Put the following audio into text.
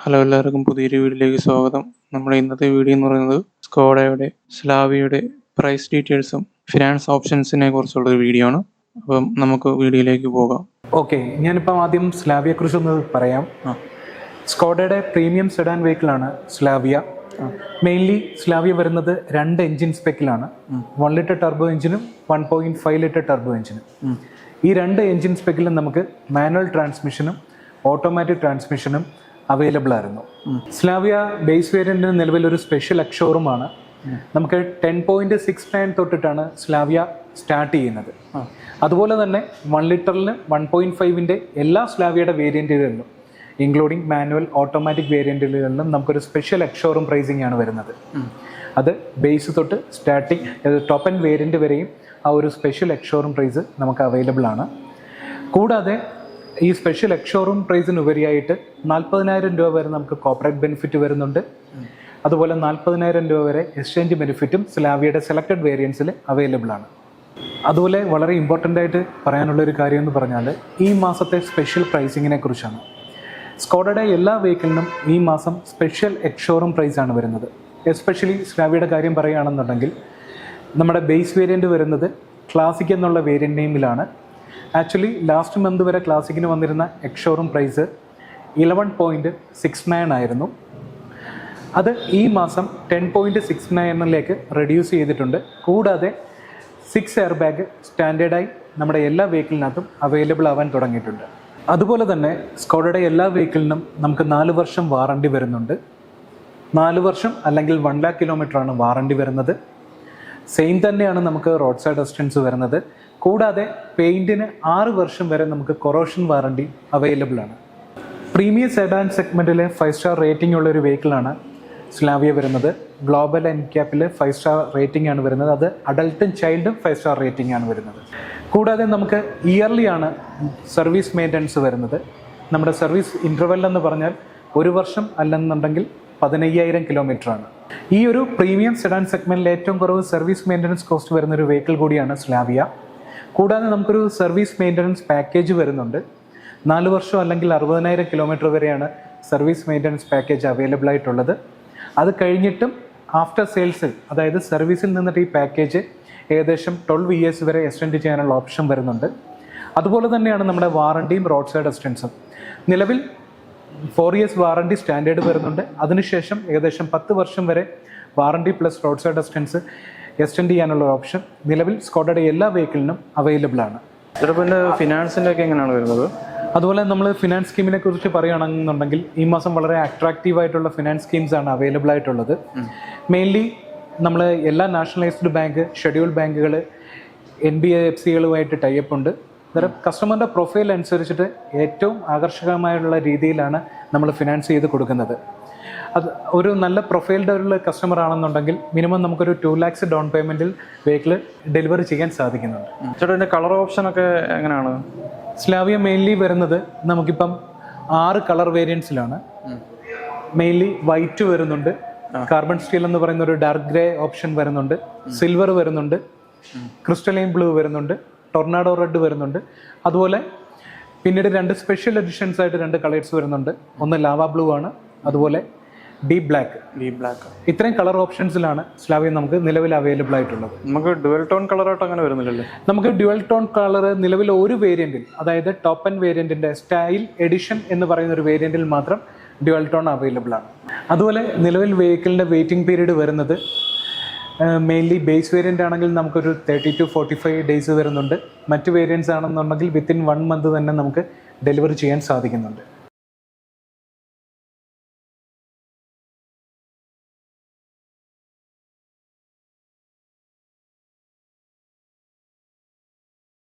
Hello എല്ലാവർക്കും പുതിയൊരു വീഡിയോയിലേക്ക് സ്വാഗതം. നമ്മുടെ ഇന്നത്തെ വീഡിയോ എന്ന് പറയുന്നത് സ്കോഡയുടെ സ്ലാവിയയുടെ പ്രൈസ് ഡീറ്റെയിൽസും ഫിനാൻസ് ഓപ്ഷൻസിനെ കുറിച്ചുള്ള ഒരു വീഡിയോ ആണ്. അപ്പം നമുക്ക് വീഡിയോയിലേക്ക് പോകാം. ഓക്കെ, ഞാനിപ്പം ആദ്യം സ്ലാവിയെ കുറിച്ചൊന്ന് പറയാം. സ്കോഡയുടെ പ്രീമിയം സെഡാൻ വെഹിക്കിളാണ് സ്ലാവിയ. മെയിൻലി സ്ലാവിയ വരുന്നത് 2 എഞ്ചിൻ സ്പെക്കിലാണ്. 1 ലിറ്റർ ടർബോ എഞ്ചിനും 1.5 ലിറ്റർ ടർബോ എഞ്ചിനും. ഈ 2 എഞ്ചിൻ സ്പെക്കിലും നമുക്ക് മാനുവൽ ട്രാൻസ്മിഷനും ഓട്ടോമാറ്റിക് ട്രാൻസ്മിഷനും അവൈലബിൾ ആയിരുന്നു. സ്ലാവിയ ബേസ് വേരിയന്റിന് നിലവിൽ ഒരു സ്പെഷ്യൽ എക്സ്ഷോറൂമാണ്. നമുക്ക് 10.69 തൊട്ടിട്ടാണ് സ്ലാവിയ സ്റ്റാർട്ട് ചെയ്യുന്നത്. അതുപോലെ തന്നെ 1 ലിറ്ററിന് 1.5ന്റെ എല്ലാ സ്ലാവിയയുടെ വേരിയന്റുകളിലും ഇൻക്ലൂഡിങ് മാനുവൽ ഓട്ടോമാറ്റിക് വേരിയന്റുകളിലും നമുക്കൊരു സ്പെഷ്യൽ എക്സ്ഷോറൂം പ്രൈസിംഗ് ആണ് വരുന്നത്. അത് ബേസ് തൊട്ട് സ്റ്റാർട്ടിങ് ടോപ്പ് ആൻഡ് വേരിയന്റ് വരെയും ആ ഒരു സ്പെഷ്യൽ എക്സ്ഷോറൂം പ്രൈസ് നമുക്ക് അവൈലബിൾ ആണ്. കൂടാതെ ഈ സ്പെഷ്യൽ എക്സ്ഷോറൂം പ്രൈസിന് ഉപരിയായിട്ട് 40,000 രൂപ വരെ നമുക്ക് കോർപ്പറേറ്റ് ബെനിഫിറ്റ് വരുന്നുണ്ട്. അതുപോലെ 40,000 രൂപ വരെ എക്സ്ചേഞ്ച് ബെനിഫിറ്റും സ്ലാവിയയുടെ സെലക്ടഡ് വേരിയൻസിൽ അവൈലബിൾ ആണ്. അതുപോലെ വളരെ ഇമ്പോർട്ടൻ്റ് ആയിട്ട് പറയാനുള്ളൊരു കാര്യം എന്ന് പറഞ്ഞാൽ ഈ മാസത്തെ സ്പെഷ്യൽ പ്രൈസിങ്ങിനെ കുറിച്ചാണ്. സ്കോഡയുടെ എല്ലാ വെഹിക്കിളിനും ഈ മാസം സ്പെഷ്യൽ എക്സ്ഷോറൂം പ്രൈസാണ് വരുന്നത്. എസ്പെഷ്യലി സ്ലാവിയയുടെ കാര്യം പറയുകയാണെന്നുണ്ടെങ്കിൽ നമ്മുടെ ബേസ് വേരിയൻറ്റ് വരുന്നത് ക്ലാസിക് എന്നുള്ള വേരിയൻ്റ് നെയിമിലാണ്. ആക്ച്വലി ലാസ്റ്റ് മന്ത് വരെ ക്ലാസിക്കിന് വന്നിരുന്ന എക്സ്ഷോറൂം പ്രൈസ് 11.69 ആയിരുന്നു. അത് ഈ മാസം 10.69ലേക്ക് റെഡ്യൂസ് ചെയ്തിട്ടുണ്ട്. കൂടാതെ 6 എയർ ബാഗ് സ്റ്റാൻഡേർഡായി നമ്മുടെ എല്ലാ വെഹിക്കിളിനകത്തും അവൈലബിൾ ആവാൻ തുടങ്ങിയിട്ടുണ്ട്. അതുപോലെ തന്നെ സ്കോഡയുടെ എല്ലാ വെഹിക്കിളിനും നമുക്ക് 4 വർഷം വാറണ്ടി വരുന്നുണ്ട്. 4 വർഷം അല്ലെങ്കിൽ 1 lakh കിലോമീറ്ററാണ് വാറണ്ടി വരുന്നത്. സെയിം തന്നെയാണ് നമുക്ക് റോഡ് സൈഡ് അസിസ്റ്റൻസ് വരുന്നത്. കൂടാതെ പെയിൻറ്റിന് 6 വർഷം വരെ നമുക്ക് കൊറോഷൻ വാറണ്ടി അവൈലബിൾ ആണ്. പ്രീമിയം സെഡാൻ സെഗ്മെൻറ്റിലെ 5 സ്റ്റാർ റേറ്റിംഗ് ഉള്ള ഒരു വെഹിക്കിളാണ് സ്ലാവിയ വരുന്നത്. ഗ്ലോബൽ എൻക്യാപ്പിൽ 5 സ്റ്റാർ റേറ്റിംഗ് ആണ് വരുന്നത്. അത് അഡൽട്ടും ചൈൽഡും 5 സ്റ്റാർ റേറ്റിംഗ് ആണ് വരുന്നത്. കൂടാതെ നമുക്ക് ഇയർലി ആണ് സർവീസ് മെയിൻ്റനൻസ് വരുന്നത്. നമ്മുടെ സർവീസ് ഇൻ്റർവെൽ എന്ന് പറഞ്ഞാൽ 1 വർഷം അല്ലെന്നുണ്ടെങ്കിൽ 15,000 കിലോമീറ്ററാണ്. ഈ ഒരു പ്രീമിയം സെഡാൻ സെഗ്മെൻറ്റിൽ ഏറ്റവും കുറവ് സർവീസ് മെയിൻ്റനൻസ് കോസ്റ്റ് വരുന്നൊരു വെഹിക്കിൾ കൂടിയാണ് സ്ലാവിയ. കൂടാതെ നമുക്കൊരു സർവീസ് മെയിൻ്റനൻസ് പാക്കേജ് വരുന്നുണ്ട്. 4 വർഷം അല്ലെങ്കിൽ 60,000 കിലോമീറ്റർ വരെയാണ് സർവീസ് മെയിൻ്റനൻസ് പാക്കേജ് അവൈലബിൾ ആയിട്ടുള്ളത്. അത് കഴിഞ്ഞിട്ടും ആഫ്റ്റർ സെയിൽസിൽ, അതായത് സർവീസിൽ നിന്നിട്ട് ഈ പാക്കേജ് ഏകദേശം 12 ഇയേഴ്സ് വരെ എക്സ്റ്റെൻഡ് ചെയ്യാനുള്ള ഓപ്ഷൻ വരുന്നുണ്ട്. അതുപോലെ തന്നെയാണ് നമ്മുടെ വാറണ്ടിയും റോഡ് സൈഡ് അസിസ്റ്റൻസും. നിലവിൽ 4 ഇയേഴ്സ് വാറണ്ടി സ്റ്റാൻഡേർഡ് വരുന്നുണ്ട്. അതിനുശേഷം ഏകദേശം 10 വർഷം വരെ warranty plus road side assistance extend ചെയ്യാനുള്ള ഓപ്ഷൻ നിലവിൽ സ്കോഡയുടെ എല്ലാ വെഹിക്കിളിനും അവൈലബിൾ ആണ്. ചിലപ്പോൾ ഫിനാൻസിൻ്റെ ഒക്കെ എങ്ങനെയാണ് വരുന്നത്? അതുപോലെ നമ്മൾ ഫിനാൻസ് സ്കീമിനെ കുറിച്ച് പറയുകയാണെന്നുണ്ടെങ്കിൽ ഈ മാസം വളരെ അട്രാക്റ്റീവ് ആയിട്ടുള്ള ഫിനാൻസ് സ്കീംസ് ആണ് അവൈലബിൾ ആയിട്ടുള്ളത്. മെയിൻലി നമ്മൾ എല്ലാ നാഷണലൈസ്ഡ് ബാങ്ക്, ഷെഡ്യൂൾഡ് ബാങ്കുകൾ, NBFCകളുമായിട്ട് ടൈപ്പ് ഉണ്ട്. അന്നേരം കസ്റ്റമറിൻ്റെ പ്രൊഫൈൽ അനുസരിച്ചിട്ട് ഏറ്റവും ആകർഷകമായുള്ള രീതിയിലാണ് നമ്മൾ ഫിനാൻസ് ചെയ്ത് കൊടുക്കുന്നത്. അത് ഒരു നല്ല പ്രൊഫൈൽഡ് ഉള്ള കസ്റ്റമർ ആണെന്നുണ്ടെങ്കിൽ മിനിമം നമുക്കൊരു 2 lakhs ഡൗൺ പേയ്മെൻറ്റിൽ വെഹിക്കിൾ ഡെലിവറി ചെയ്യാൻ സാധിക്കുന്നുണ്ട്. ചേട്ടാ ഇതിൻ്റെ കളർ ഓപ്ഷനൊക്കെ എങ്ങനെയാണ്? സ്ലാവിയ മെയിൻലി വരുന്നത് നമുക്കിപ്പം 6 കളർ വേരിയൻസിലാണ്. മെയിൻലി വൈറ്റ് വരുന്നുണ്ട്, കാർബൺ സ്റ്റീൽ എന്ന് പറയുന്ന ഒരു ഡാർക്ക് ഗ്രേ ഓപ്ഷൻ വരുന്നുണ്ട്, സിൽവർ വരുന്നുണ്ട്, ക്രിസ്റ്റലൈൻ ബ്ലൂ വരുന്നുണ്ട്, ടൊർണാഡോ റെഡ് വരുന്നുണ്ട്. അതുപോലെ പിന്നീട് 2 സ്പെഷ്യൽ എഡിഷൻസ് ആയിട്ട് 2 കളേഴ്സ് വരുന്നുണ്ട്. ഒന്ന് ലാവ ബ്ലൂ ആണ്, അതുപോലെ ഡീപ് ബ്ലാക്ക്. ഇത്രയും കളർ ഓപ്ഷൻസിലാണ് സ്ലാവിയ നമുക്ക് നിലവിൽ അവൈലബിൾ ആയിട്ടുള്ളത്. നമുക്ക് ഡ്യുവൽ ടോൺ കളറായിട്ട് അങ്ങനെ വരുന്നില്ലല്ലേ? നമുക്ക് ഡ്യുവൽ ടോൺ കളർ നിലവിൽ ഒരു വേരിയന്റിൽ, അതായത് ടോപ്പ് ആൻഡ് വേരിയന്റിന്റെ സ്റ്റൈൽ എഡിഷൻ എന്ന് പറയുന്ന ഒരു വേരിയന്റിൽ മാത്രം ഡ്യുവൽ ടോൺ അവൈലബിൾ ആണ്. അതുപോലെ നിലവിൽ വെഹിക്കിളിന്റെ വെയിറ്റിംഗ് പീരീഡ് വരുന്നത് മെയിൻലി ബേസ് വേരിയന്റ് ആണെങ്കിൽ നമുക്കൊരു 30 to 45 ഡേയ്സ് വരുന്നുണ്ട്. മറ്റ് വേരിയൻസ് ആണെന്നുണ്ടെങ്കിൽ വിത്തിൻ 1 month തന്നെ നമുക്ക് ഡെലിവറി ചെയ്യാൻ സാധിക്കുന്നുണ്ട്.